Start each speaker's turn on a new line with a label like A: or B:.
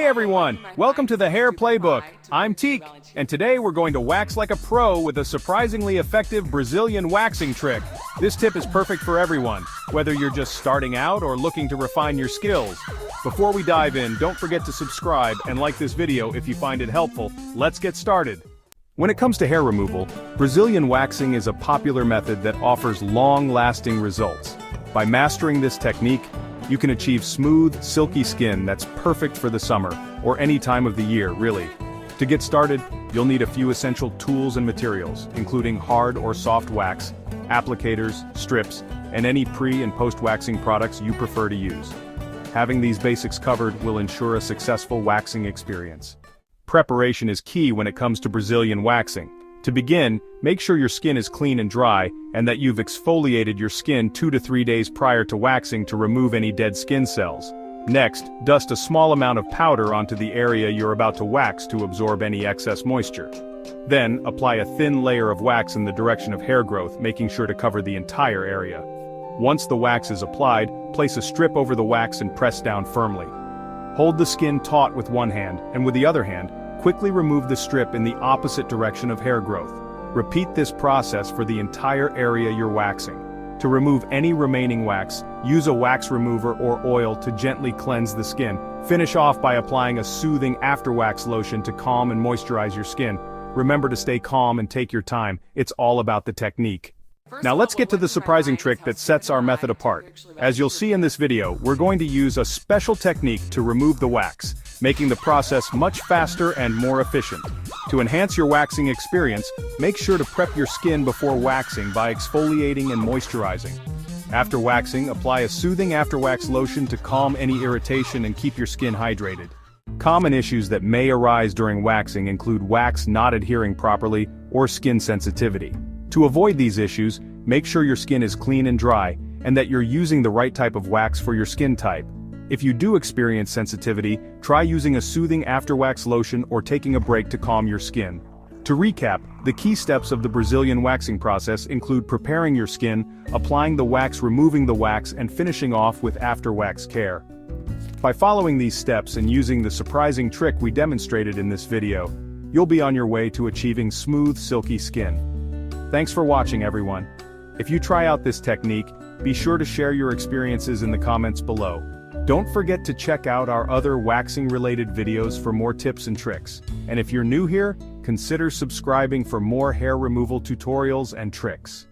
A: Hey everyone, welcome to the Hair Playbook. I'm Teak, and today we're going to wax like a pro with a surprisingly effective Brazilian waxing trick. This tip is perfect for everyone, whether you're just starting out or looking to refine your skills. Before we dive in, don't forget to subscribe and like this video if you find it helpful. Let's get started. When it comes to hair removal, Brazilian waxing is a popular method that offers long-lasting results. By mastering this technique, you can achieve smooth, silky skin that's perfect for the summer, or any time of the year, really. To get started, you'll need a few essential tools and materials, including hard or soft wax, applicators, strips, and any pre- and post-waxing products you prefer to use. Having these basics covered will ensure a successful waxing experience. Preparation is key when it comes to Brazilian waxing. To begin, make sure your skin is clean and dry, and that you've exfoliated your skin 2 to 3 days prior to waxing to remove any dead skin cells. Next, dust a small amount of powder onto the area you're about to wax to absorb any excess moisture. Then, apply a thin layer of wax in the direction of hair growth, making sure to cover the entire area. Once the wax is applied, place a strip over the wax and press down firmly. Hold the skin taut with one hand, and with the other hand, quickly remove the strip in the opposite direction of hair growth. Repeat this process for the entire area you're waxing. To remove any remaining wax, use a wax remover or oil to gently cleanse the skin. Finish off by applying a soothing after-wax lotion to calm and moisturize your skin. Remember to stay calm and take your time. It's all about the technique. Now let's get to the surprising trick that sets our method apart. As you'll see in this video, we're going to use a special technique to remove the wax, making the process much faster and more efficient. To enhance your waxing experience, make sure to prep your skin before waxing by exfoliating and moisturizing. After waxing, apply a soothing after-wax lotion to calm any irritation and keep your skin hydrated. Common issues that may arise during waxing include wax not adhering properly or skin sensitivity. To avoid these issues, make sure your skin is clean and dry, and that you're using the right type of wax for your skin type. If you do experience sensitivity, try using a soothing after-wax lotion or taking a break to calm your skin. To recap, the key steps of the Brazilian waxing process include preparing your skin, applying the wax, removing the wax, and finishing off with after-wax care. By following these steps and using the surprising trick we demonstrated in this video, you'll be on your way to achieving smooth, silky skin. Thanks for watching, everyone. If you try out this technique, be sure to share your experiences in the comments below. Don't forget to check out our other waxing-related videos for more tips and tricks. And if you're new here, consider subscribing for more hair removal tutorials and tricks.